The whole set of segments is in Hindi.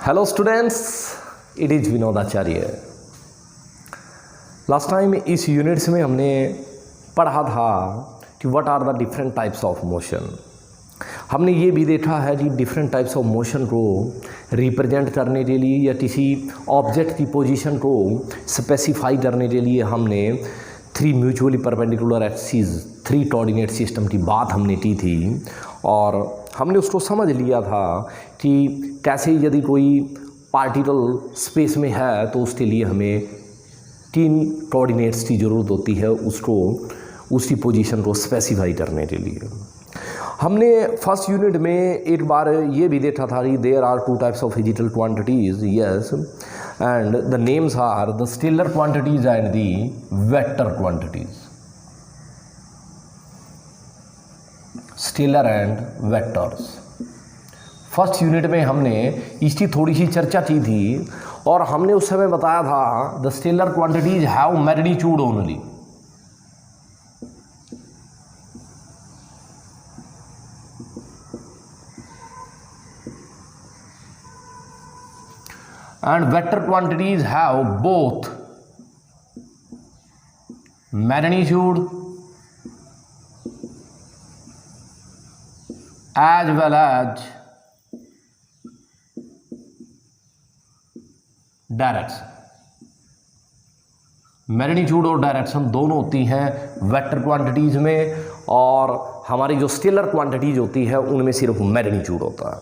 Hello students, it is Vinod Acharya. Last time इस यूनिट्स में हमने पढ़ा था कि what are the different types of motion. हमने ये भी देखा है कि डिफरेंट टाइप्स ऑफ मोशन को रिप्रेजेंट करने के लिए या किसी ऑब्जेक्ट की पोजीशन को स्पेसिफाई करने के लिए हमने 3 mutually perpendicular axis 3 coordinate system की बात हमने की थी और हमने उसको समझ लिया था कि कैसे यदि कोई पार्टिकल स्पेस में है तो उसके लिए हमें 3 कोऑर्डिनेट्स की ज़रूरत होती है उसकी पोजीशन को स्पेसिफाई करने के लिए। हमने फर्स्ट यूनिट में एक बार ये भी देखा था कि there are 2 types of physical quantities, yes, and the names are the scalar quantities and the vector quantities. Scalar and vectors. First unit में हमने इसकी थोड़ी सी चर्चा की थी और हमने उस समय बताया था the scalar quantities have magnitude only. And vector quantities have both magnitude as well as direction. Magnitude और डायरेक्शन दोनों होती हैं वेक्टर क्वांटिटीज़ में और हमारी जो स्केलर क्वांटिटीज़ होती है उनमें सिर्फ मैग्नीट्यूड होता है।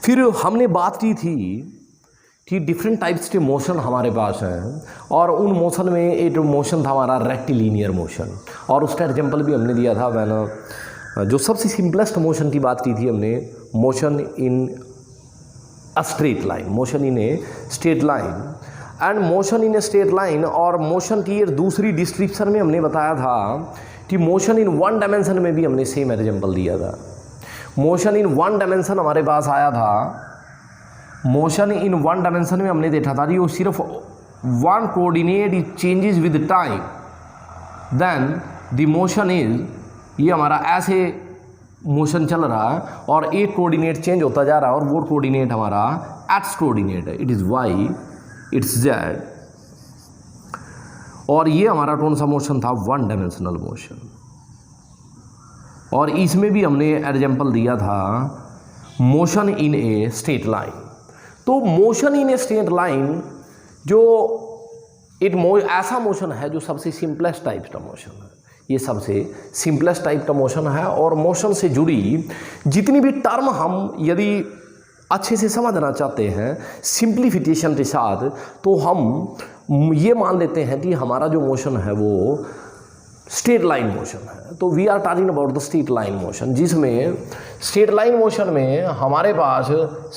फिर हमने बात की थी कि डिफरेंट टाइप्स के मोशन हमारे पास हैं और उन मोशन में एक मोशन था हमारा रेक्टिलिनियर मोशन और उसका एग्जाम्पल भी हमने दिया था। मैंने जो सबसे सिंपलेस्ट मोशन की बात की थी हमने motion in a straight line, motion in a straight line and motion in a straight line. और मोशन की दूसरी डिस्क्रिप्शन में हमने बताया था कि मोशन इन 1 डायमेंशन में भी हमने सेम एग्जाम्पल दिया था। मोशन इन 1 डायमेंशन हमारे पास आया था, मोशन इन 1 डायमेंशन में हमने देखा था कि वो सिर्फ 1 coordinate changes with time, then the motion is, ये हमारा ऐसे मोशन चल रहा है और एक कोऑर्डिनेट चेंज होता जा रहा है और वो कोऑर्डिनेट हमारा एक्स कोऑर्डिनेट है, it is why, it's Z. और ये हमारा कौन सा मोशन था? 1 डायमेंशनल मोशन। और इसमें भी हमने एग्जाम्पल दिया था motion in a straight line. तो motion in a straight line जो एक ऐसा मोशन है जो सबसे सिंपलेस्ट टाइप का मोशन है, ये सबसे सिंपलेस्ट टाइप का मोशन है। और मोशन से जुड़ी जितनी भी टर्म हम यदि अच्छे से समझना चाहते हैं सिंप्लीफिकेशन के साथ, तो हम ये मान लेते हैं कि हमारा जो मोशन है वो स्ट्रेट लाइन मोशन है। तो we are talking about the straight line motion, जिसमें स्ट्रेट लाइन मोशन में हमारे पास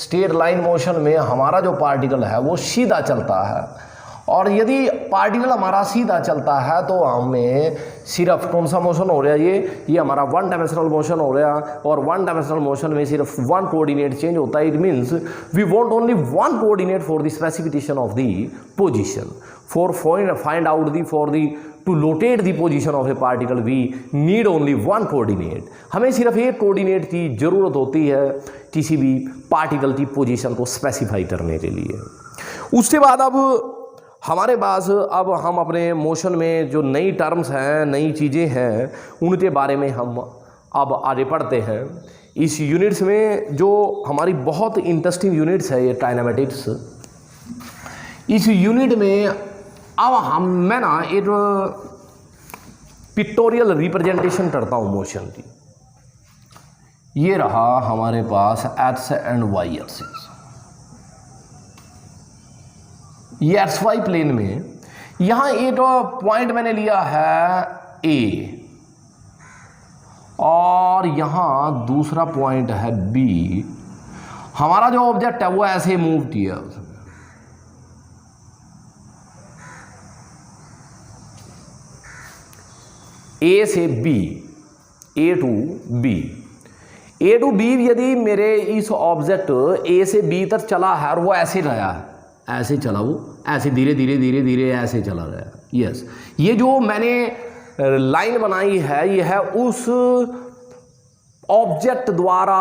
स्ट्रेट लाइन मोशन में हमारा जो पार्टिकल है वो सीधा चलता है। और यदि पार्टिकल हमारा सीधा चलता है तो हमें सिर्फ कौन सा मोशन हो रहा है? ये हमारा 1 डायमेंशनल मोशन हो रहा है और 1 डायमेंशनल मोशन में सिर्फ 1 कोऑर्डिनेट चेंज होता है। It means we want only 1 coordinate for the specification of the position. For find out the to locate the position of a particle we need only 1 coordinate. हमें सिर्फ एक कोऑर्डिनेट की ज़रूरत होती है किसी भी पार्टिकल की पोजीशन को स्पेसिफाई करने के लिए। उसके बाद अब हमारे पास अब हम अपने मोशन में जो नई टर्म्स हैं, नई चीज़ें हैं, उनके बारे में हम अब आगे पढ़ते हैं। इस यूनिट्स में जो हमारी बहुत इंटरेस्टिंग यूनिट्स है ये काइनेमेटिक्स। इस यूनिट में अब मैं ना एक पिक्टोरियल रिप्रेजेंटेशन करता हूँ मोशन की। ये रहा हमारे पास एक्स एंड वाई एक्सिस। ये एक्स वाई प्लेन में यहाँ एक पॉइंट मैंने लिया है ए और यहाँ दूसरा पॉइंट है बी। हमारा जो ऑब्जेक्ट है वो ऐसे मूव किया उसने। ए से B, A to B, A to B यदि मेरे इस ऑब्जेक्ट ए से बी तक चला है और वो ऐसे गया है, ऐसे चला, वो ऐसे धीरे धीरे धीरे धीरे ऐसे चला गया। यस, ये जो मैंने लाइन बनाई है ये है उस ऑब्जेक्ट द्वारा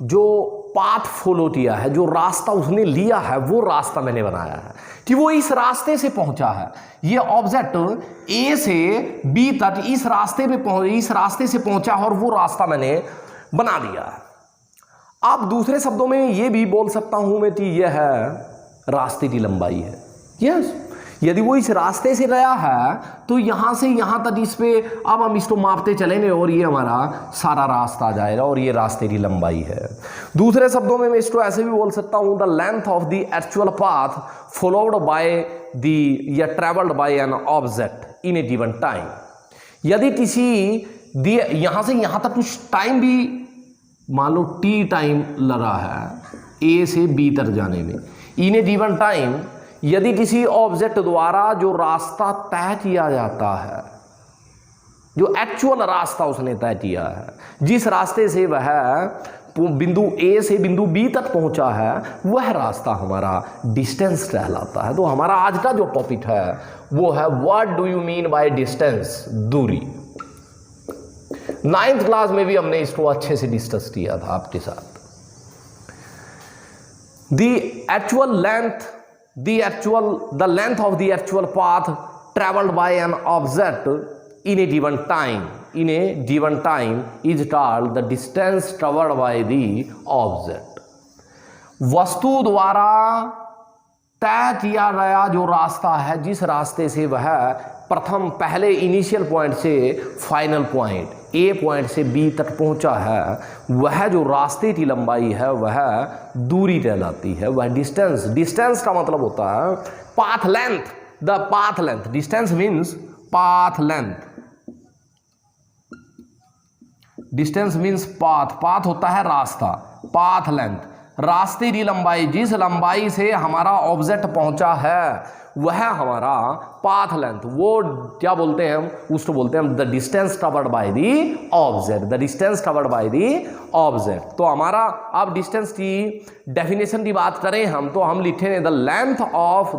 जो पाथ फॉलो किया है, जो रास्ता उसने लिया है वो रास्ता मैंने बनाया है कि वो इस रास्ते से पहुंचा है। ये ऑब्जेक्ट ए से बी तक इस रास्ते से पहुंचा है और वो रास्ता मैंने बना दिया है। अब दूसरे शब्दों में ये भी बोल सकता हूं मैं कि यह है रास्ते की लंबाई है। यस, यदि वो इस रास्ते से गया है तो यहां से यहां तक इस पे अब हम इसको मापते चलेंगे और ये हमारा सारा रास्ता आ जाएगा और ये रास्ते की लंबाई है। दूसरे शब्दों में मैं इसको ऐसे भी बोल सकता हूं, the length of the actual path followed by the या travelled by an object in a given time. यदि किसी दिए यहां से यहां तक कुछ टाइम भी मान लो टी टाइम लगा है ए से बी तक जाने में, इन ए गिवन टाइम, यदि किसी ऑब्जेक्ट द्वारा जो रास्ता तय किया जाता है, जो एक्चुअल रास्ता उसने तय किया है, जिस रास्ते से वह बिंदु ए से बिंदु बी तक पहुंचा है, वह रास्ता हमारा डिस्टेंस कहलाता है। तो हमारा आज का जो टॉपिक है वो है what do you mean by distance, दूरी। 9th क्लास में भी हमने इसको अच्छे से डिस्कस किया था आपके साथ। the length of the actual path traveled by an object in a given time is called the distance covered by the object। वस्तु द्वारा तय किया गया जो रास्ता है, जिस रास्ते से वह पहले इनिशियल पॉइंट से फाइनल पॉइंट ए पॉइंट से बी तक पहुंचा है, वह जो रास्ते की लंबाई है वह दूरी कहलाती है, वह डिस्टेंस। डिस्टेंस का मतलब होता है path length, the path length. Distance means path length, distance means path होता है रास्ता, पाथ लेंथ, रास्ते की लंबाई, जिस लंबाई से हमारा ऑब्जेक्ट पहुंचा है वह हमारा पाथ लेंथ। वो क्या बोलते हैं हम, उसको बोलते हैं the distance covered by the object, the distance covered by the object. तो हमारा अब डिस्टेंस की डेफिनेशन की बात करें हम, तो हम लिखेंगे the length of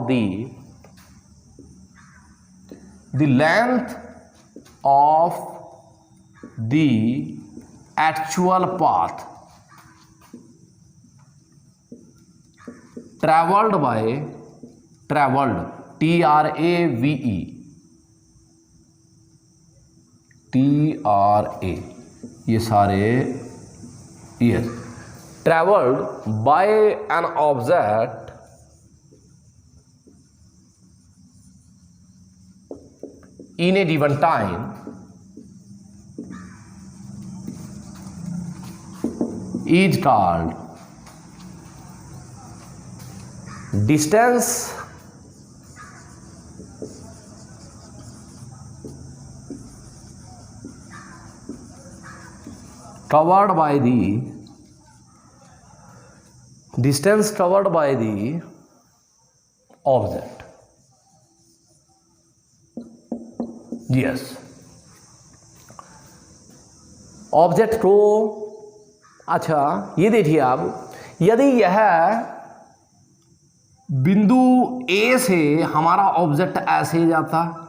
the actual path travelled TRAVE, ये सारे yes, travelled by an object in a given time is called distance covered by the object। yes, object को, अच्छा ये देखिए आप, यदि यह बिंदु ए से हमारा ऑब्जेक्ट ऐसे जाता,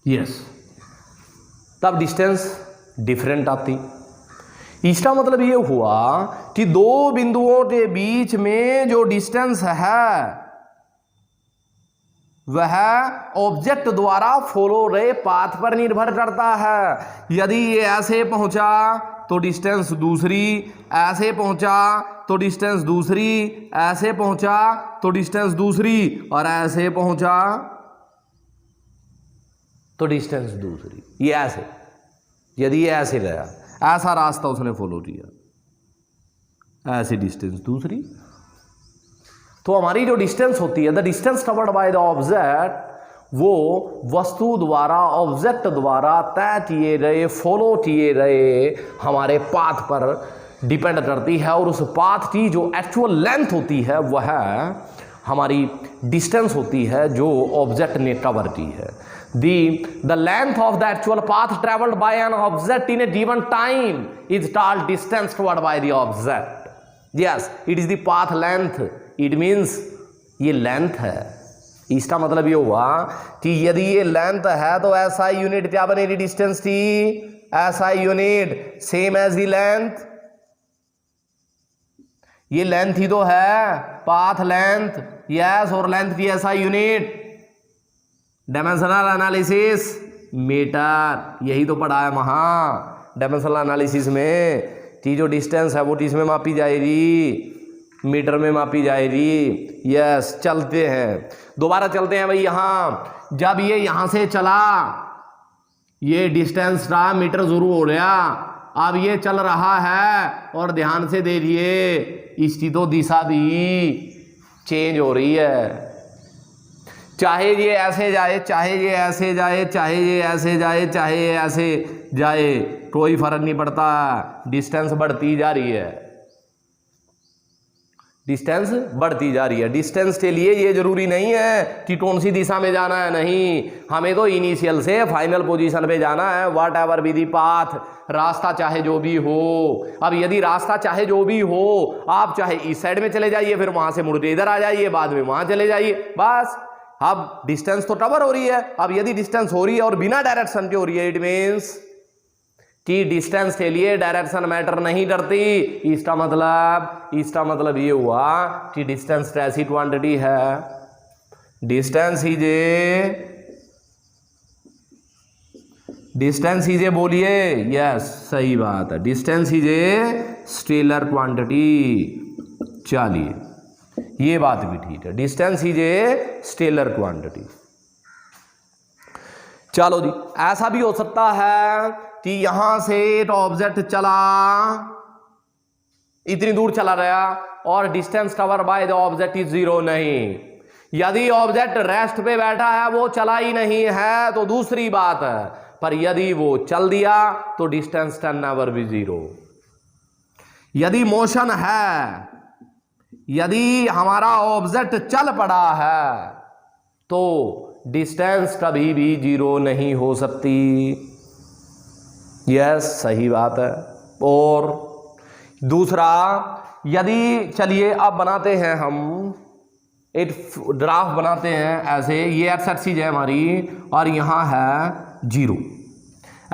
यस, तब डिस्टेंस डिफरेंट आती। इसका मतलब ये हुआ कि दो बिंदुओं के बीच में जो डिस्टेंस है वह ऑब्जेक्ट द्वारा फॉलो गए पाथ पर निर्भर करता है। यदि ये ऐसे पहुंचा तो डिस्टेंस दूसरी, ऐसे पहुंचा तो डिस्टेंस दूसरी, ऐसे पहुंचा तो डिस्टेंस दूसरी, और ऐसे पहुंचा तो डिस्टेंस दूसरी। ये ऐसे, यदि ये ऐसे गया, ऐसा रास्ता उसने फॉलो किया, ऐसे डिस्टेंस दूसरी। तो हमारी जो डिस्टेंस होती है, the distance covered by the object, वो वस्तु द्वारा, ऑब्जेक्ट द्वारा तय किए गए, फॉलो किए गए हमारे पाथ पर डिपेंड करती है, और उस पाथ की जो एक्चुअल लेंथ होती है वह हमारी डिस्टेंस होती है जो ऑब्जेक्ट ने कवर की है। The length of the actual path traveled by an object in a given time is called distance covered by the object। Yes, it is the path length। It means ये लेंथ है, इसका मतलब ये हुआ कि यदि ये लेंथ है तो SI यूनिट क्या बनेगी, डिस्टेंस थी SI unit same as the length, ये लेंथ ही तो है पाथ लेंथ, यस, और लेंथ की SI unit, dimensional analysis metre, यही तो पढ़ा है वहां डायमेंशनल एनालिसिस में कि जो डिस्टेंस है वो किस में मापी जाएगी, मीटर में मापी जाएगी। यस, चलते हैं, दोबारा चलते हैं भाई। यहां जब ये यहां से चला, ये डिस्टेंस था मीटर शुरू हो गया, अब ये चल रहा है और ध्यान से देखिए इसकी तो दिशा भी चेंज हो रही है, चाहे ये ऐसे जाए, चाहे ये ऐसे जाए, चाहे ये ऐसे जाए, चाहे ये ऐसे जाए, कोई फर्क नहीं पड़ता, डिस्टेंस बढ़ती जा रही है, डिस्टेंस बढ़ती जा रही है। डिस्टेंस के लिए ये जरूरी नहीं है कि कौन सी दिशा में जाना है, नहीं, हमें तो इनिशियल से फाइनल पोजीशन पे जाना है, what ever be the path, रास्ता चाहे जो भी हो। अब यदि रास्ता चाहे जो भी हो, आप चाहे इस साइड में चले जाइए, फिर वहां से मुड़ के इधर आ जाइए, बाद में वहां चले जाइए, बस। अब डिस्टेंस तो कवर हो रही है। अब यदि डिस्टेंस हो रही है और बिना डायरेक्शन के हो रही है, इट मीन्स कि डिस्टेंस के लिए डायरेक्शन मैटर नहीं करती। इसका मतलब ये हुआ कि डिस्टेंस ऐसी क्वांटिटी है, डिस्टेंस इज ए बोलिए, यस सही बात है, distance is a scalar quantity. चलिए ये बात भी ठीक है, distance is a scalar quantity. चलो जी, ऐसा भी हो सकता है कि यहां से एक ऑब्जेक्ट चला, इतनी दूर चला गया और distance cover by the object is 0 नहीं। यदि ऑब्जेक्ट रेस्ट पे बैठा है, वो चला ही नहीं है, तो दूसरी बात है, पर यदि वो चल दिया तो डिस्टेंस कैन नेवर बी 0। यदि मोशन है, यदि हमारा ऑब्जेक्ट चल पड़ा है, तो डिस्टेंस कभी भी 0 नहीं हो सकती। यस, सही बात है। और दूसरा, यदि चलिए अब बनाते हैं हम एक ग्राफ बनाते हैं ऐसे, ये एक्स एक्सिस है हमारी और यहां है 0।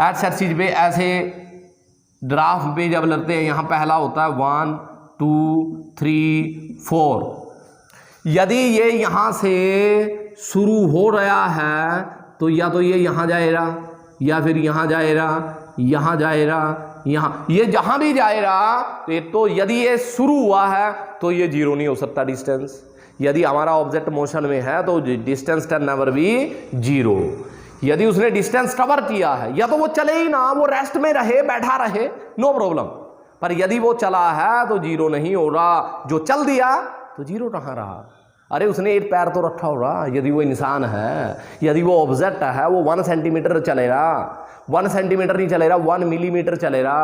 एक्स एक्सिस पे ऐसे ग्राफ पे जब लगते हैं, यहां पहला होता है 1 2 3 4। यदि ये यहां से शुरू हो रहा है तो या तो ये यहां जाएगा, या फिर यहां जाएगा, यहां जाएगा, यहां, ये जहां भी जाएगा तो यदि ये शुरू हुआ है तो ये 0 नहीं हो सकता डिस्टेंस। यदि हमारा ऑब्जेक्ट मोशन में है तो डिस्टेंस कैन नेवर बी 0। यदि उसने डिस्टेंस कवर किया है, या तो वो चले ही ना, वो रेस्ट में रहे, बैठा रहे, नो प्रॉब्लम, पर यदि वो चला है तो 0 नहीं हो रहा। जो चल दिया तो 0 कहां रहा? अरे उसने एक पैर तो रखा होगा। यदि वो इंसान है, यदि वो ऑब्जेक्ट है, वो 1 सेंटीमीटर चलेगा, 1 सेंटीमीटर नहीं चलेगा, 1 मिलीमीटर चलेगा।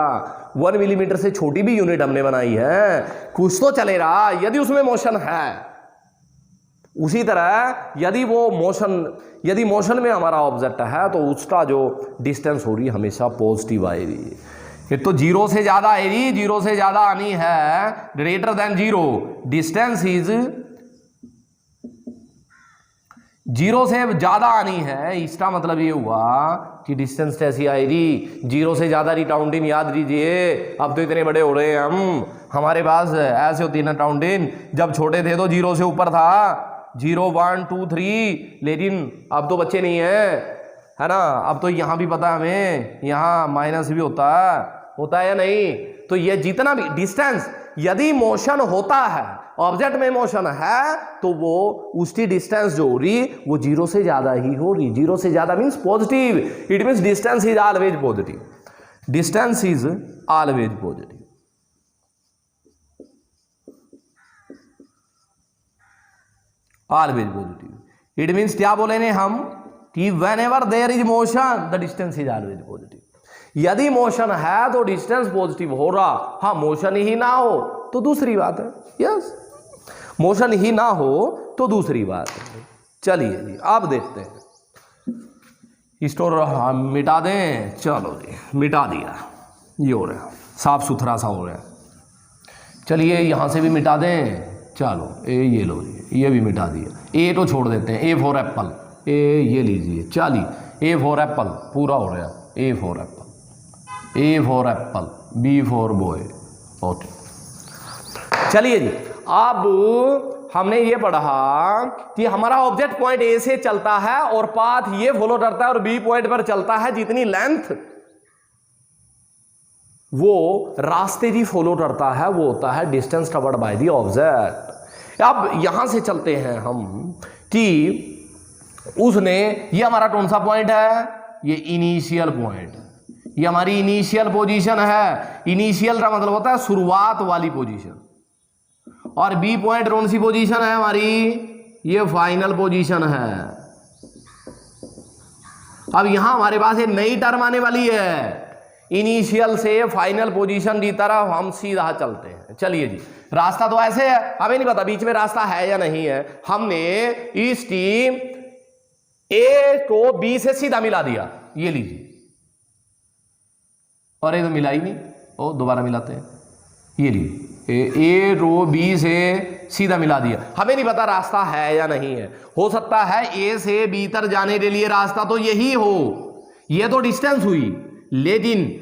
1 मिलीमीटर से छोटी भी यूनिट हमने बनाई है, कुछ तो चलेगा यदि उसमें मोशन है। उसी तरह यदि मोशन में हमारा ऑब्जेक्ट है तो उसका जो डिस्टेंस हो रही है हमेशा पॉजिटिव आएगी। ये तो 0 से ज्यादा आएगी, 0 से ज्यादा आनी है, ग्रेटर देन 0, डिस्टेंस इज 0 से ज्यादा आनी है। इसका मतलब ये हुआ कि डिस्टेंस कैसी आएगी, 0 से ज्यादा रिकाउंटिंग याद कीजिए। अब तो इतने बड़े हो रहे हैं हम, हमारे पास ऐसे होती है ना काउंटिंग। जब छोटे थे तो 0 से ऊपर था, 0 1 2 3, लेकिन अब तो बच्चे नहीं है ना। अब तो यहाँ भी पता है हमें, यहाँ माइनस भी होता है या नहीं। तो ये जितना भी डिस्टेंस, यदि मोशन होता है, ऑब्जेक्ट में मोशन है, तो वो उसकी डिस्टेंस जो हो रही वो 0 से ज्यादा ही हो रही। 0 से ज्यादा means positive, it means distance is always positive, distance is always positive. Always positive, it means क्या बोलेंगे हम कि whenever there is motion the distance is always positive. यदि मोशन है तो डिस्टेंस पॉजिटिव हो रहा। हाँ, मोशन ही ना हो तो दूसरी बात है। यस, मोशन ही ना हो तो दूसरी बात है। चलिए जी, अब देखते हैं, स्टोर हम मिटा दें। चलो जी, मिटा दिया, ये हो रहा है, साफ सुथरा सा हो रहा है। चलिए यहां से भी मिटा दें, चलो ये लो ये भी मिटा दिया, ए तो छोड़ देते हैं, ए फॉर एप्पल, ये लीजिए, चलिए ए फॉर एप्पल पूरा हो रहा, A for apple, A for apple, B for boy. Okay चलिए जी, अब हमने ये पढ़ा कि हमारा ऑब्जेक्ट पॉइंट ए से चलता है और पाथ ये फॉलो करता है और बी पॉइंट पर चलता है, जितनी लेंथ वो रास्ते की फॉलो करता है वो होता है distance covered by the object. अब यहां से चलते हैं हम कि उसने, ये हमारा कौन सा पॉइंट है, ये इनिशियल पॉइंट, ये हमारी इनिशियल पोजीशन है। इनिशियल का मतलब होता है शुरुआत वाली पोजीशन, और बी पॉइंट कौन सी पोजीशन है हमारी, ये फाइनल पोजीशन है। अब यहां हमारे पास एक नई टर्म आने वाली है, इनिशियल से फाइनल पोजीशन की तरफ हम सीधा चलते हैं। चलिए जी, रास्ता तो ऐसे है, हमें नहीं पता बीच में रास्ता है या नहीं है। हमने इस टीम ए को बी से सीधा मिला दिया, ये लीजिए, और ये तो मिला ही नहीं, ओ दोबारा मिलाते हैं, ये लीजिए, ए रो बी से सीधा मिला दिया। हमें नहीं पता रास्ता है या नहीं है, हो सकता है ए से बी तक जाने के लिए रास्ता तो यही हो, ये तो डिस्टेंस हुई, लेकिन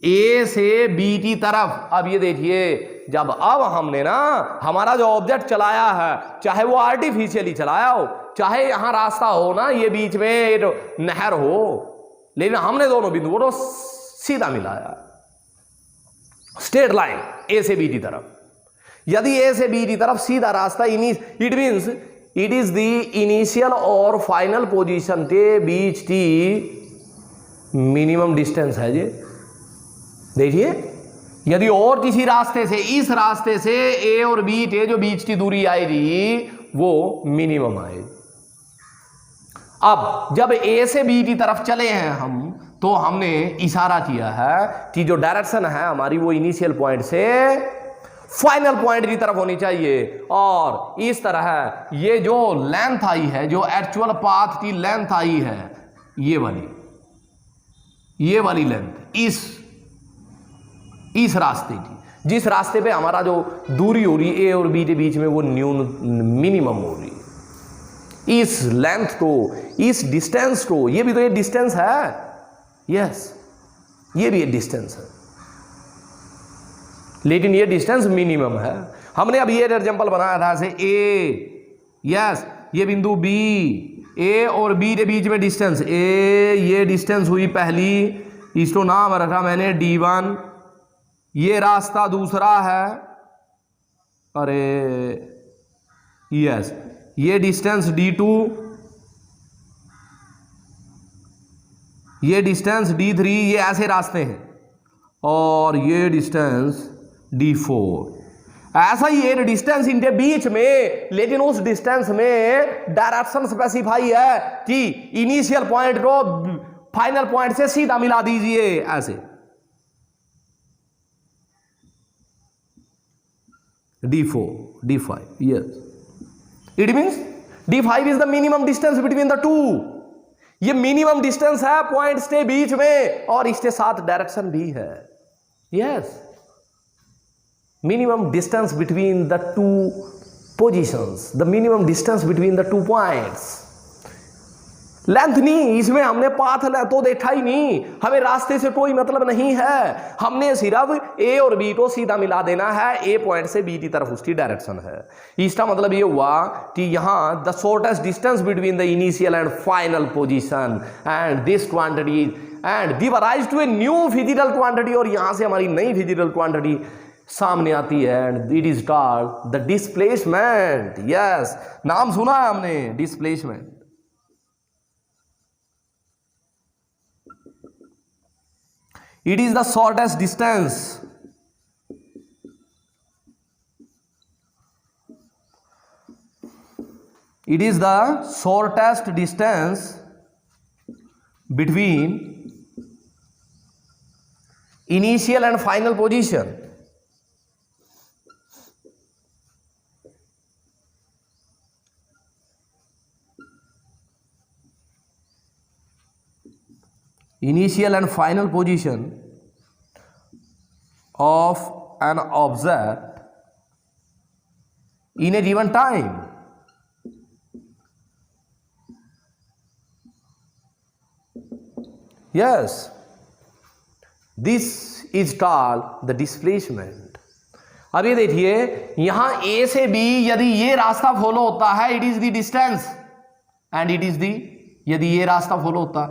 ए से बी की तरफ, अब ये देखिए, जब अब हमने ना हमारा जो ऑब्जेक्ट चलाया है, चाहे वो आर्टिफिशियली चलाया हो, चाहे यहां रास्ता हो ना, ये बीच में एक नहर हो, लेकिन हमने दोनों बिंदुओं को सीधा मिलाया, स्ट्रेट लाइन ए से बी की तरफ। यदि ए से बी की तरफ सीधा रास्ता, it means it is the initial और फाइनल पोजीशन के बीच की मिनिमम डिस्टेंस है। ये देखिए, यदि और किसी रास्ते से, इस रास्ते से ए और बी के जो बीच की दूरी आएगी वो मिनिमम आएगी। अब जब ए से बी की तरफ चले हैं हम, तो हमने इशारा किया है कि जो डायरेक्शन है हमारी वो इनिशियल पॉइंट से फाइनल पॉइंट की तरफ होनी चाहिए, और इस तरह ये जो लेंथ आई है, जो एक्चुअल पाथ की लेंथ आई है, ये वाली लेंथ इस रास्ते की, जिस रास्ते पे हमारा जो दूरी हो रही ए और बी के बीच में वो मिनिमम हो रही, इस लेंथ को, इस डिस्टेंस को, ये भी तो ये डिस्टेंस है, यस ये भी एक डिस्टेंस है, लेकिन ये डिस्टेंस मिनिमम है। हमने अब ये एग्जांपल बनाया था ऐसे, ए, यस ये बिंदु बी, ए और बी के बीच में डिस्टेंस ए, ये डिस्टेंस हुई पहली, इसको नाम रखा मैंने D1, ये रास्ता दूसरा है, अरे यस ये डिस्टेंस D2, ये डिस्टेंस D3, ये ऐसे रास्ते हैं, और ये डिस्टेंस D4। ऐसा ही एक डिस्टेंस इनके बीच में, लेकिन उस डिस्टेंस में डायरेक्शन स्पेसिफाई है कि इनिशियल पॉइंट को फाइनल पॉइंट से सीधा मिला दीजिए, ऐसे D4, D5, yes. It means D5 is the minimum distance between the two. ये मिनिमम डिस्टेंस है पॉइंट्स के बीच में, और इसके साथ डायरेक्शन भी है, yes minimum distance between the two positions, the minimum distance between the two points. Length नहीं, इसमें हमने पाथ तो देखा ही नहीं, हमें रास्ते से कोई मतलब नहीं है, हमने सिर्फ ए और बी को सीधा मिला देना है, ए पॉइंट से बी की तरफ उसकी डायरेक्शन है। इसका मतलब ये हुआ कि यहां the shortest distance between the initial and final position and this quantity and give rise to a new physical quantity, और यहां से हमारी नई फिजिकल क्वांटिटी सामने आती है, and it is called the displacement. Yes, नाम सुना है हमने, displacement. It is the shortest distance between initial and final position. Initial and final position of an object in a given time. Yes, this is called the displacement. अब ये देखिए यहां A से B यदि ये रास्ता फॉलो होता है, it is the distance, and it is दी, यदि ये रास्ता फॉलो होता,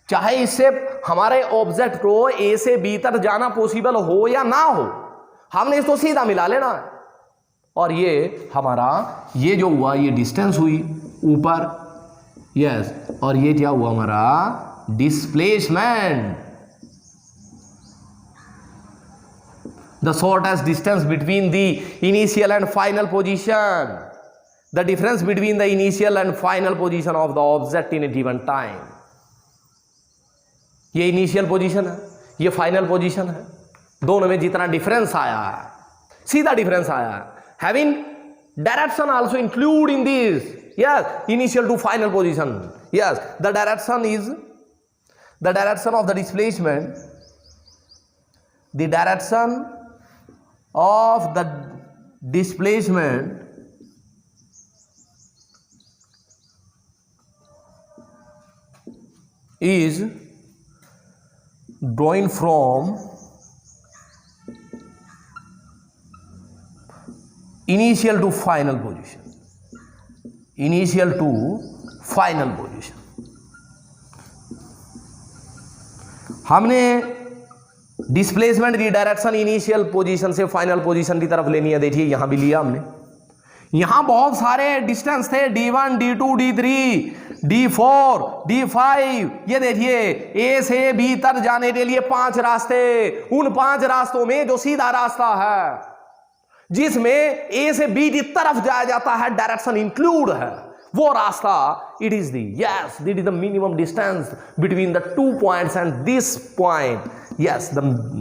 चाहे इससे हमारे ऑब्जेक्ट को A से B तक जाना पॉसिबल हो या ना हो, हमने इसको सीधा मिला लेना है। और ये हमारा ये जो हुआ ये डिस्टेंस हुई ऊपर, यस, और ये क्या हुआ हमारा displacement, the shortest distance between the initial and final position, the difference between the initial and final position of the object in a given time. ये इनिशियल पोजीशन है, ये फाइनल पोजीशन है, दोनों में जितना डिफरेंस आया है, सीधा डिफरेंस आया है, having direction also include in this, yes, initial to final position, yes, the direction is the direction of the displacement, the direction of the displacement is drawn from initial to final position, initial to final position. हमने डिस्प्लेसमेंट की डायरेक्शन इनिशियल पोजीशन से फाइनल पोजीशन की तरफ लेनी है। देखिए यहां भी लिया हमने, यहां बहुत सारे डिस्टेंस थे, D1, D2, D3, D4, D5, ये देखिए A से B तक जाने के लिए 5 रास्ते, उन 5 रास्तों में जो सीधा रास्ता है जिसमें A से B की तरफ जाया जाता है, डायरेक्शन इंक्लूड है, वो रास्ता, it is the, yes, that is the minimum distance between the 2 points and this point, yes,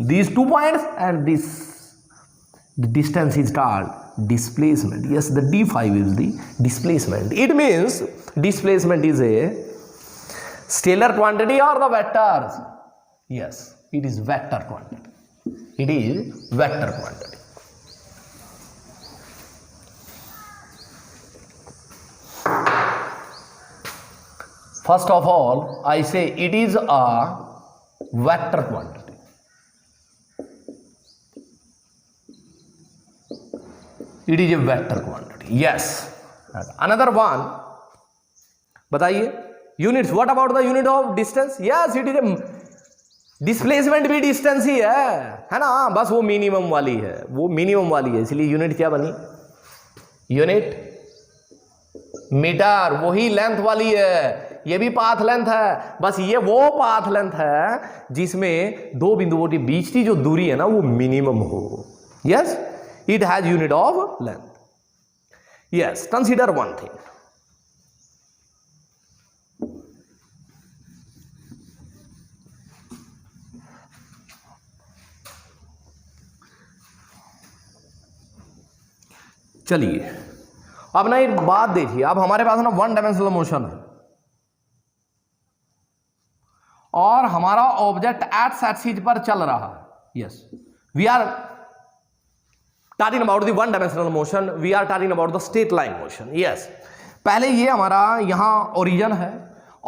these 2 points and this distance is called displacement. Yes, the d5 is the displacement. It means displacement is a scalar quantity or the vectors. Yes, it is vector quantity. It is vector quantity. First of all, I say it is a vector quantity. It is a vector quantity. Yes. Another one. बताइए units. What about the unit of distance? Yes, it is a displacement भी distance ही है ना, बस वो मिनिमम वाली है, वो मिनिमम वाली है, इसलिए यूनिट क्या बनी, यूनिट मीटर, वही लेंथ वाली है, ये भी पाथ लेंथ है, बस ये वो पाथ लेंथ है जिसमें दो बिंदुओं के बीच की जो दूरी है ना वो मिनिमम हो। Yes, it has unit of length. Yes, consider one thing. चलिए अब ना एक बात देखिए, अब हमारे पास ना वन डायमेंशनल मोशन है और हमारा ऑब्जेक्ट एक्स एक्सिस पर चल रहा है. Yes, we are talking about the one dimensional motion, we are talking about the straight line motion. Yes, पहले ये हमारा यहाँ ओरिजिन है,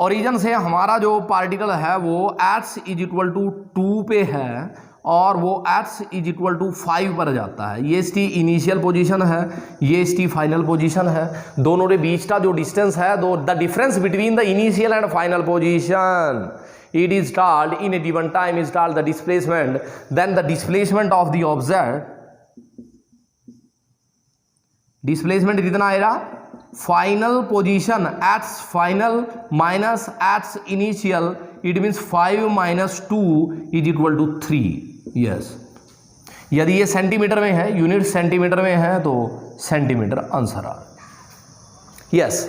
ओरिजिन से हमारा जो पार्टिकल है वो एक्स इज इक्वल टू 2 पे है और वो x इज इक्वल टू 5 पर जाता है. ये इसकी इनिशियल पोजीशन है, ये इसकी फाइनल पोजीशन है. दोनों के बीच का जो डिस्टेंस है, the difference between the initial and final position, it is called in a given time is called the displacement. Then the displacement of the object, displacement कितना आएगा, final position x final minus x initial, it means 5 minus 2 is equal to 3. Yes, यदि ये सेंटीमीटर में है, यूनिट सेंटीमीटर में है तो सेंटीमीटर आंसर आ. Yes,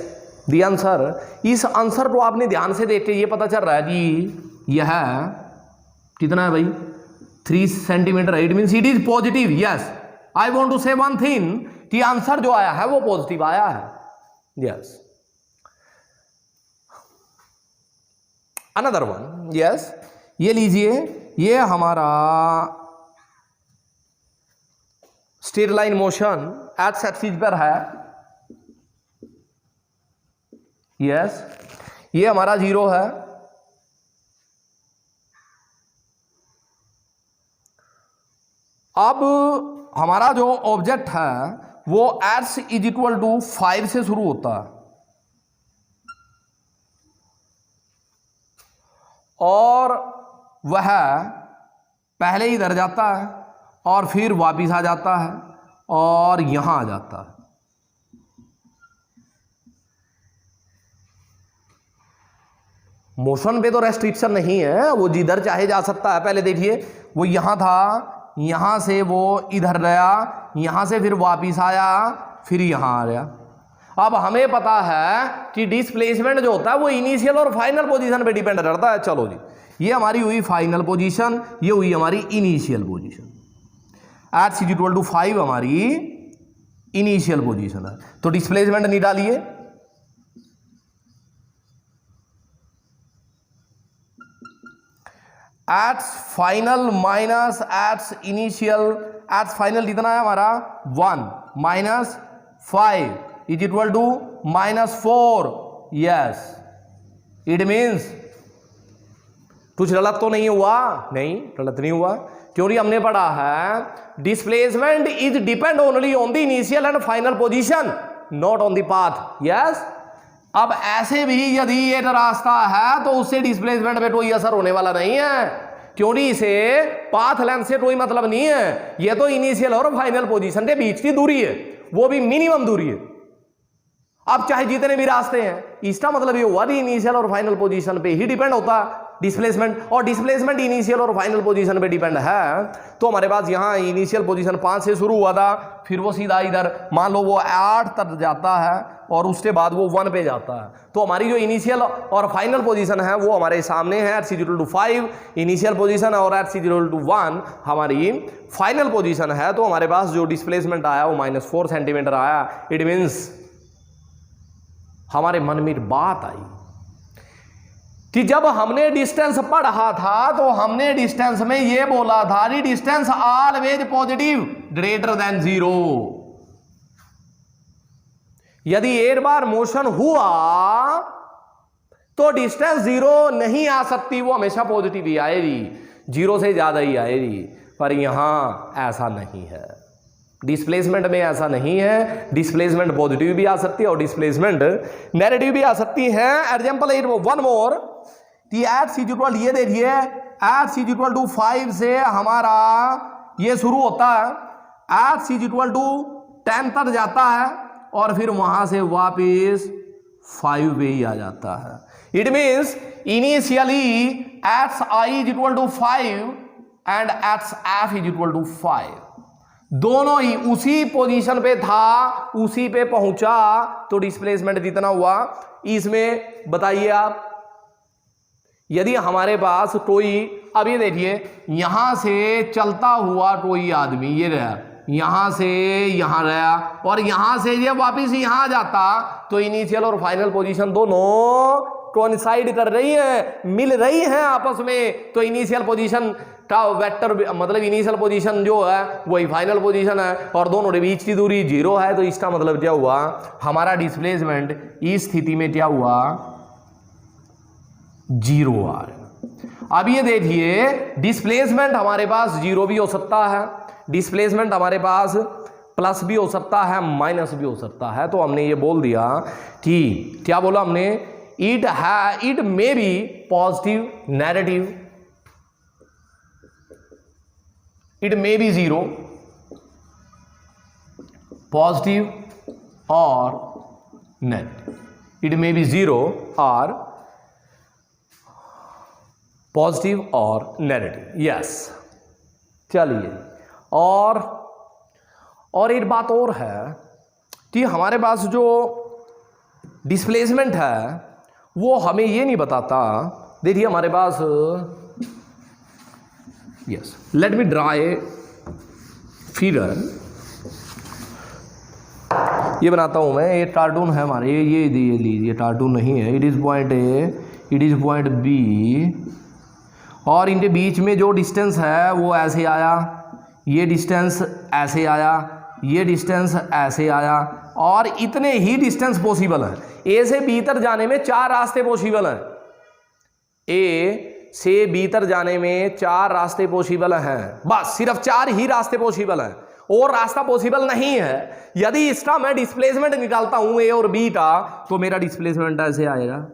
the answer. इस आंसर को आपने ध्यान से देख के ये पता चल रहा है कि यह कितना है भाई, 3 centimetre. It means it is positive. Yes, I want to say one thing कि आंसर जो आया है वो पॉजिटिव आया है. Yes, another one. यस, ये लीजिए, ये हमारा straight line motion x axis पर है, यस, ये हमारा 0 है। अब हमारा जो ऑब्जेक्ट है वो एक्स इज इक्वल टू 5 से शुरू होता है और वह पहले इधर जाता है और फिर वापिस आ जाता है और यहां आ जाता है। मोशन पे तो रेस्ट्रिक्शन नहीं है, वो जिधर चाहे जा सकता है। पहले देखिए वो यहां था, यहां से वो इधर गया, यहां से फिर वापिस आया, फिर यहां आ गया। अब हमें पता है कि डिस्प्लेसमेंट जो होता है वो इनिशियल और फाइनल पोजीशन पे डिपेंड करता है। चलो जी, ये हमारी हुई फाइनल पोजीशन, ये हुई हमारी initial position. X is equal to 5 हमारी इनिशियल पोजीशन है, तो डिस्प्लेसमेंट निकालिए। X final minus x initial, x final कितना है हमारा 1 minus 5 is equal to -4। Yes, it means कुछ गलत तो नहीं हुआ? नहीं, गलत नहीं हुआ, क्योंकि हमने पढ़ा है displacement is depend only on the initial and final position, not on the path. Yes, अब ऐसे भी यदि ये रास्ता है तो उससे डिस्प्लेसमेंट पे कोई असर होने वाला नहीं है, क्योंकि इसे पाथ लेंथ से कोई मतलब नहीं है। ये तो इनिशियल और फाइनल पोजीशन के बीच की दूरी है, वो भी मिनिमम दूरी है। अब चाहे जितने भी रास्ते हैं, इसका मतलब ये हुआ कि इनिशियल और फाइनल पोजीशन पे ही डिपेंड होता है डिस्प्लेसमेंट, और डिस्प्लेसमेंट इनिशियल और फाइनल पोजीशन पे डिपेंड है। तो हमारे पास यहाँ इनिशियल पोजीशन 5 से शुरू हुआ था, फिर वो सीधा इधर मान लो वो 8 तक जाता है और उसके बाद वो 1 पे जाता है। तो हमारी जो इनिशियल और फाइनल पोजीशन है वो हमारे सामने है, x is equal to 5 initial position और एक्स इज इक्वल टू 1 हमारी फाइनल पोजीशन है। तो हमारे पास जो डिस्प्लेसमेंट आया वो -4 सेंटीमीटर आया। इट मीन्स हमारे मन में बात आई कि जब हमने डिस्टेंस पढ़ा था तो हमने डिस्टेंस में ये बोला था कि distance always positive greater than 0। यदि एक बार मोशन हुआ तो डिस्टेंस 0 नहीं आ सकती, वो हमेशा पॉजिटिव ही आएगी, 0 से ज्यादा ही आएगी। पर यहां ऐसा नहीं है, डिस्प्लेसमेंट में ऐसा नहीं है। डिस्प्लेसमेंट पॉजिटिव भी आ सकती है और डिस्प्लेसमेंट नेगेटिव भी आ सकती है। Example 1 more, x is equal, ये देखिए एक्स इज इक्वल टू 5 से हमारा ये शुरू होता है, एक्स इज इक्वल टू 10 तक जाता है और फिर वहां से वापिस 5 पे ही आ जाता है। It means initially x i is equal to 5 and x f is equal to 5, दोनों ही उसी पोजीशन पे था, उसी पे पहुंचा। तो डिस्प्लेसमेंट कितना हुआ इसमें बताइए आप। यदि हमारे पास कोई, अब ये देखिए यहां से चलता हुआ कोई आदमी ये रहा, यहां से यहां रहा और यहां से ये वापिस यहां आ जाता, तो इनिशियल और फाइनल पोजीशन दोनों कोइंसाइड कर रही है, मिल रही हैं आपस में। तो इनिशियल पोजीशन का वेक्टर मतलब इनिशियल पोजीशन जो है वही फाइनल पोजीशन है और दोनों के बीच की दूरी 0 है। तो इसका मतलब क्या हुआ, हमारा डिस्प्लेसमेंट इस स्थिति में क्या हुआ 0 आ रहा। अब ये देखिए डिस्प्लेसमेंट हमारे पास 0 भी हो सकता है, डिस्प्लेसमेंट हमारे पास प्लस भी हो सकता है, माइनस भी हो सकता है। तो हमने ये बोल दिया कि क्या बोला हमने, it may be positive negative, it may be 0 positive और नेगेटिव, इट मे बी 0 और पॉजिटिव और नेगेटिव। यस, चलिए और एक बात और है कि हमारे पास जो डिस्प्लेसमेंट है वो हमें ये नहीं बताता। देखिए हमारे पास, yes, let me draw a figure, ये बनाता हूं मैं। ये कार्टून है हमारे, ये लीजिए कार्टून नहीं है, it is point A, it is point B और इनके बीच में जो डिस्टेंस है वो ऐसे आया, ये डिस्टेंस ऐसे आया, ये डिस्टेंस ऐसे आया, और इतने ही डिस्टेंस पॉसिबल है। ए से बी तक जाने में 4 रास्ते पॉसिबल हैं। ए से बी तक जाने में 4 रास्ते पॉसिबल हैं, बस सिर्फ 4 ही रास्ते पॉसिबल हैं, और रास्ता पॉसिबल नहीं है। यदि इसका मैं डिस्प्लेसमेंट निकालता हूं ए और बी का, तो मेरा डिस्प्लेसमेंट ऐसे आएगा।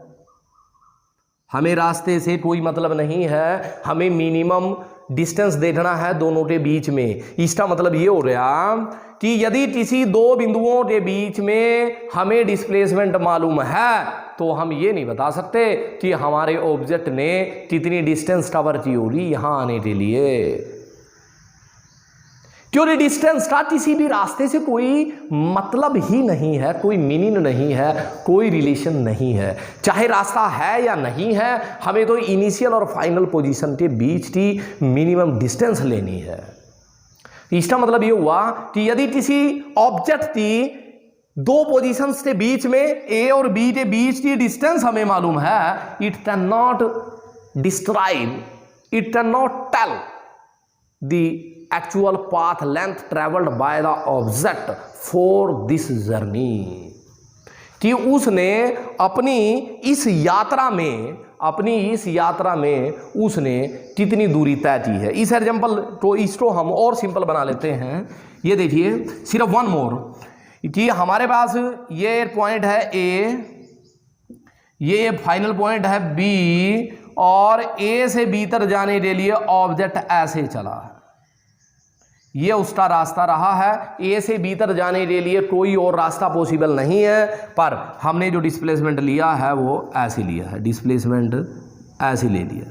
हमें रास्ते से कोई मतलब नहीं है, हमें मिनिमम डिस्टेंस देखना है दोनों के बीच में। इसका मतलब ये हो रहा कि यदि किसी 2 बिंदुओं के बीच में हमें डिस्प्लेसमेंट मालूम है, तो हम ये नहीं बता सकते कि हमारे ऑब्जेक्ट ने कितनी डिस्टेंस कवर की होगी यहां आने के लिए, क्योंकि डिस्टेंस का किसी भी रास्ते से कोई मतलब ही नहीं है, कोई मीनिंग नहीं है, कोई रिलेशन नहीं है। चाहे रास्ता है या नहीं है, हमें तो इनिशियल और फाइनल पोजीशन के बीच की मिनिमम डिस्टेंस लेनी है। इसका मतलब ये हुआ कि यदि किसी ऑब्जेक्ट की 2 पोजीशंस के बीच में ए और बी के बीच की डिस्टेंस हमें मालूम है, it can not describe, it can not tell the actual path length traveled by the object for this journey, कि उसने अपनी इस यात्रा में उसने कितनी दूरी तय की है। इस एग्जाम्पल तो इसको हम और सिंपल बना लेते हैं। ये देखिए सिर्फ वन मोर, कि हमारे पास ये पॉइंट है ए, ये फाइनल पॉइंट है बी, और ए से बी तक जाने के लिए ऑब्जेक्ट ऐसे चला है, ये उसका रास्ता रहा है। ए से बी तक जाने के लिए कोई और रास्ता पॉसिबल नहीं है, पर हमने जो डिस्प्लेसमेंट लिया है वो ऐसे लिया है, डिस्प्लेसमेंट ऐसे ले लिया,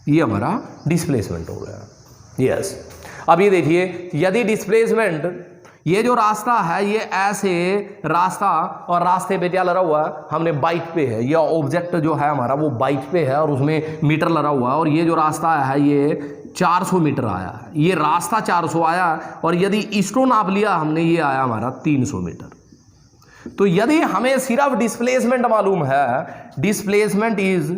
ये हमारा डिस्प्लेसमेंट हो गया। यस, अब ये देखिए, यदि डिस्प्लेसमेंट, ये जो रास्ता है ये ऐसे रास्ता, और रास्ते पे क्या लगा हुआ है, हमने बाइक पे है, यह ऑब्जेक्ट जो है हमारा वो बाइक पे है और उसमें मीटर लगा हुआ है, और ये जो रास्ता है ये 400 मीटर आया है, ये रास्ता 400 आया, और यदि इसको नाप लिया हमने, ये आया हमारा 300 मीटर। तो यदि हमें सिर्फ डिस्प्लेसमेंट मालूम है, डिस्प्लेसमेंट इज,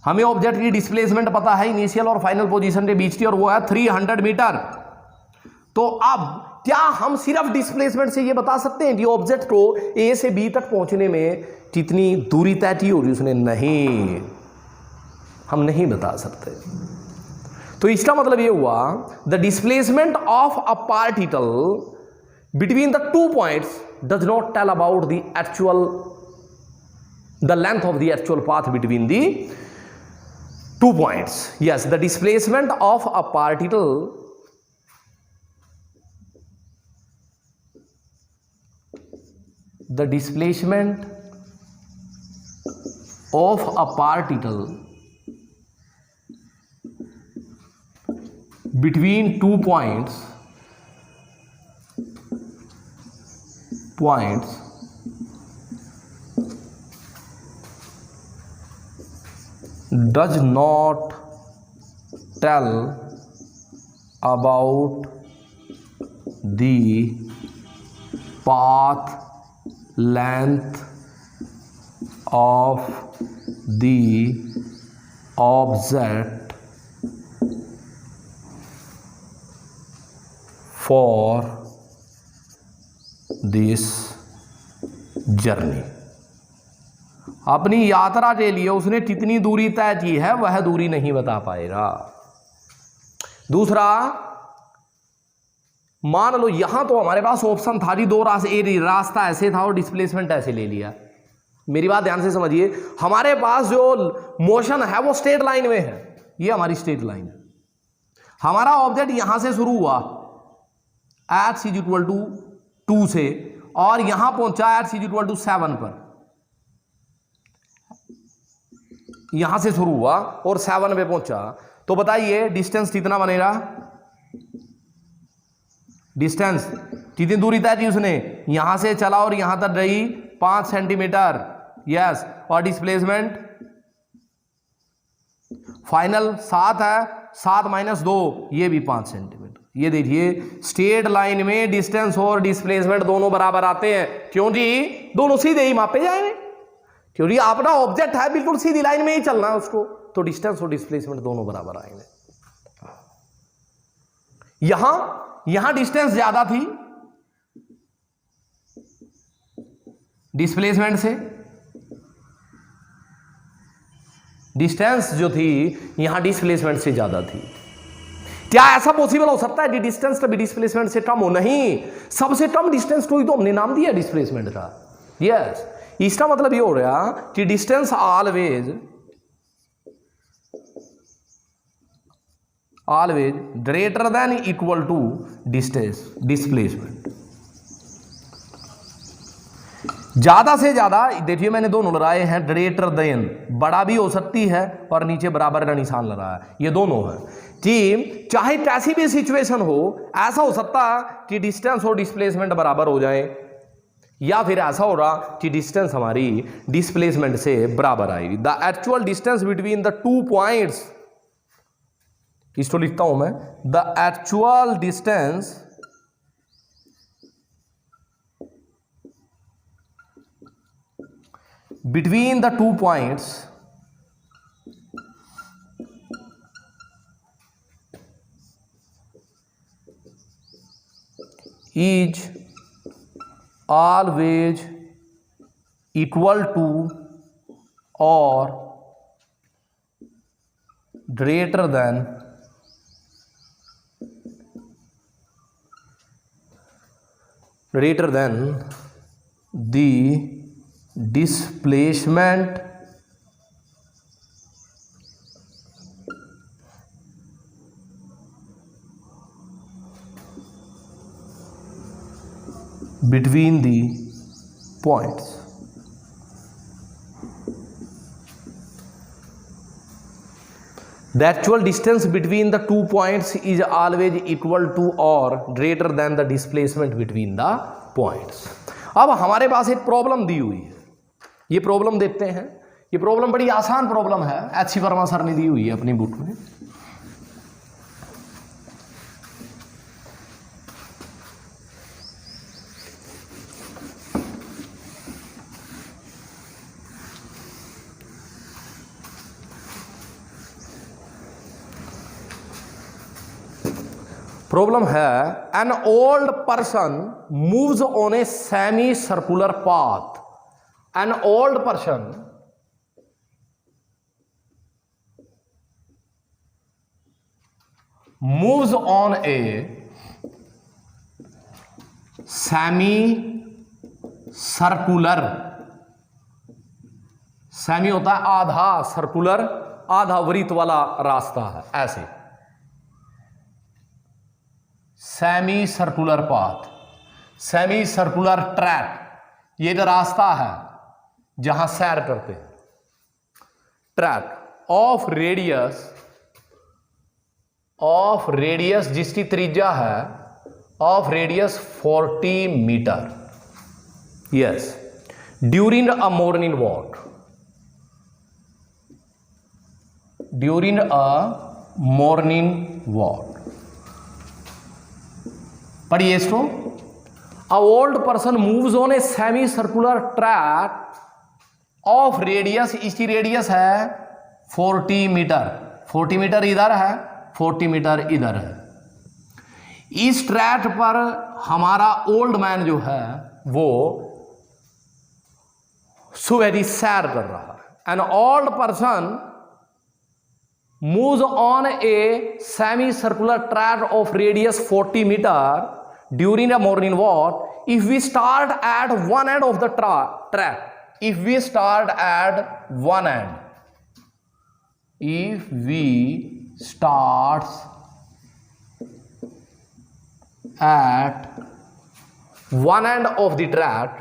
हमें ऑब्जेक्ट की डिस्प्लेसमेंट पता है इनिशियल और फाइनल पोजीशन के बीच की, और वो है 300 मीटर। तो अब क्या हम सिर्फ डिस्प्लेसमेंट से ये बता सकते हैं कि ऑब्जेक्ट को ए से बी तक पहुंचने में कितनी दूरी तय की होगी उसने? नहीं, हम नहीं बता सकते। तो इसका मतलब ये हुआ, the displacement of a particle between the 2 points does not tell about the actual, the length of the actual path between the 2 points. Yes, the displacement of a particle between 2 points does not tell about the path length of the object for this journey। अपनी यात्रा के लिए उसने कितनी दूरी तय की है वह दूरी नहीं बता पाएगा। दूसरा, मान लो यहां तो हमारे पास ऑप्शन था जी 2 रास्ते, रास्ता ऐसे था और डिस्प्लेसमेंट ऐसे ले लिया। मेरी बात ध्यान से समझिए, हमारे पास जो मोशन है वो स्ट्रेट लाइन में है, ये हमारी स्ट्रेट लाइन है। हमारा ऑब्जेक्ट यहां से शुरू हुआ x = 2 से, और यहां पहुंचा x = 7 पर, यहां से शुरू हुआ और 7 पे पहुंचा। तो बताइए डिस्टेंस कितना बनेगा? डिस्टेंस कितनी दूरी तय की उसने? यहां से चला और यहां तक रही 5 सेंटीमीटर। यस, और डिस्प्लेसमेंट फाइनल 7 है, 7 - 2 ये भी 5 सेंटीमीटर। ये देखिए स्ट्रेट लाइन में डिस्टेंस और डिस्प्लेसमेंट दोनों बराबर आते हैं, क्योंकि दोनों सीधे ही मापे जाएंगे, क्योंकि अपना ऑब्जेक्ट है बिल्कुल सीधी लाइन में ही चलना है उसको, तो डिस्टेंस और डिस्प्लेसमेंट दोनों बराबर आएंगे। यहां डिस्टेंस ज्यादा थी डिस्प्लेसमेंट से, डिस्टेंस जो थी यहां डिस्प्लेसमेंट से ज्यादा थी। क्या ऐसा पॉसिबल हो सकता है कि डिस्टेंस कभी डिस्प्लेसमेंट से कम हो? नहीं, सबसे कम डिस्टेंस को ही तो हमने नाम दिया डिस्प्लेसमेंट का। यस, इसका मतलब ये हो रहा कि distance always greater than equal to distance displacement. ज्यादा से ज्यादा, देखिए मैंने दोनों लगाए हैं, ग्रेटर देन बड़ा भी हो सकती है और नीचे बराबर का निशान लगा है, ये दोनों है कि चाहे कैसी भी सिचुएशन हो, ऐसा हो सकता है कि डिस्टेंस और डिस्प्लेसमेंट बराबर हो जाए, या फिर ऐसा हो रहा कि डिस्टेंस हमारी डिस्प्लेसमेंट से बराबर आएगी। The actual distance between the 2 points, इसको लिखता हूं मैं, the actual distance between the 2 points is always equal to or greater than the displacement between the points. The actual distance between the 2 points is always equal to or greater than the displacement between the points. अब हमारे पास एक प्रॉब्लम दी हुई है, ये प्रॉब्लम देखते हैं। ये प्रॉब्लम बड़ी आसान प्रॉब्लम है, एच.सी. वर्मा सर ने दी हुई है अपनी बुक में। प्रॉब्लम है, an old person moves on a semi circular path. An old person moves on a semi circular, semi होता है आधा, सर्कुलर आधा वृत्त वाला रास्ता है, ऐसे semi circular path, semi circular track, ये जो रास्ता है जहां सैर करते हैं, ट्रैक ऑफ रेडियस जिसकी त्रिज्या है of radius 40 metre. Yes, during a morning walk, during a morning walk. पढ़िए इसको, a old person moves on a semi circular track of radius, इसकी रेडियस है 40 मीटर, 40 मीटर इधर है, 40 मीटर इधर है। इस ट्रैक पर हमारा ओल्ड मैन जो है वो सुबह सैर कर रहा है। An old person moves on a semicircular track of radius 40 meter during a morning walk. If we start at one end of the track, if we start at one end, if we start at one end of the track,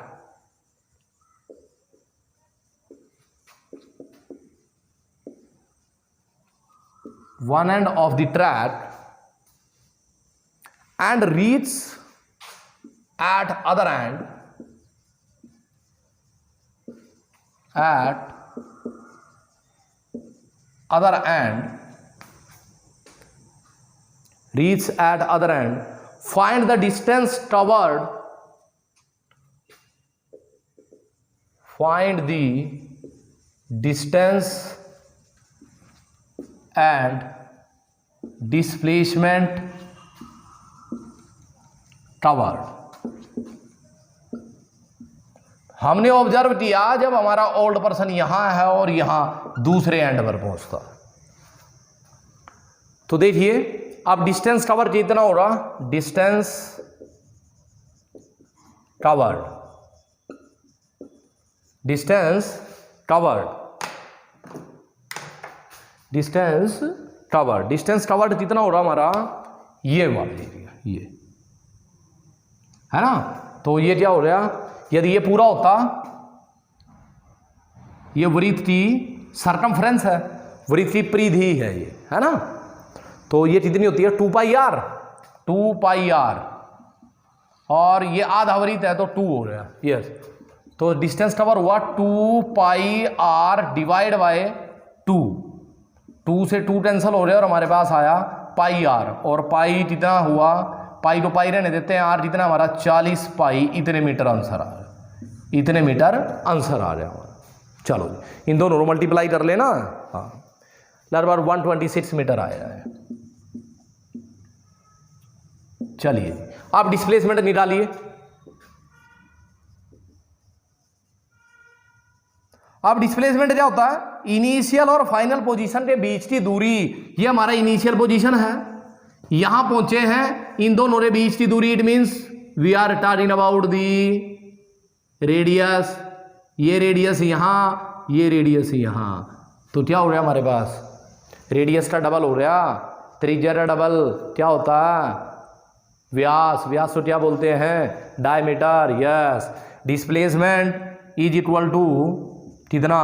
one end of the track and reach at other end, at other end, reach at other end, find the distance covered, find the distance and displacement covered. हमने ऑब्जर्व किया जब हमारा ओल्ड पर्सन यहां है और यहां दूसरे एंड पर पहुंचता, तो देखिए अब डिस्टेंस कवर कितना हो रहा, distance covered, distance covered, distance covered, distance covered कितना हो रहा हमारा, ये वाला एरिया, ये है ना। तो ये क्या हो रहा, यदि ये पूरा होता, ये वृत्त की सरकमफ्रेंस है, वृत्त की परिधि है ये, है ना। तो ये कितनी होती है 2 पाई आर, 2 पाई आर, और ये आधा वृत्त है तो 2 हो रहा है, यस। तो डिस्टेंस कवर हुआ 2 पाई आर डिवाइड बाय 2, 2 से 2 कैंसल हो रहे हैं और हमारे पास आया पाई आर, और पाई कितना हुआ, पाई तो पाई रहने देते हैं, आर जितना हमारा 40 पाई, इतने मीटर आंसर आ रहा है, इतने मीटर आंसर आ रहा है हमारा। चलो इन दोनों को मल्टीप्लाई कर लेना, हाँ लगभग 126 मीटर आया है। चलिए आप डिस्प्लेसमेंट निकालिए। अब डिस्प्लेसमेंट क्या होता है, इनिशियल और फाइनल पोजीशन के बीच की दूरी, ये हमारा इनिशियल पोजीशन है, यहां पहुंचे हैं, इन दोनों के बीच की दूरी, it means we are talking about the radius, ये रेडियस यहां, ये रेडियस यहां। तो क्या हो रहा है हमारे पास, रेडियस का डबल हो रहा, त्रिज्या का डबल क्या होता है, व्यास, व्यास तो क्या बोलते हैं, diameter, yes. Displacement is equal to कितना,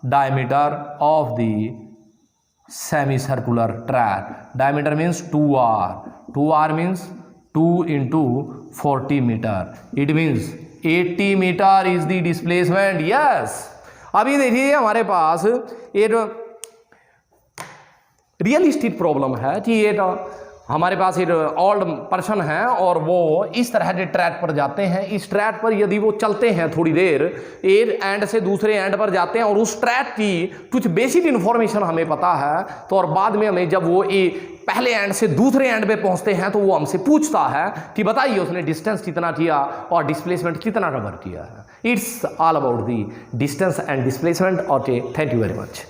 diameter of the semi circular track, diameter means 2r, 2r means 2 into 40 metre, it means 80 metre is the displacement, yes. अभी देखिए हमारे पास एक रियलिस्टिक प्रॉब्लम है कि ये हमारे पास एक ओल्ड पर्सन है और वो इस तरह के ट्रैक पर जाते हैं, इस ट्रैक पर यदि वो चलते हैं थोड़ी देर, एक एंड से दूसरे एंड पर जाते हैं और उस ट्रैक की कुछ बेसिक इन्फॉर्मेशन हमें पता है, तो और बाद में हमें जब वो पहले एंड से दूसरे एंड पे पहुंचते हैं तो वो हमसे पूछता है कि बताइए उसने डिस्टेंस कितना किया और डिस्प्लेसमेंट कितना कवर किया है। It's all about the distance and displacement. Okay, thank you very much.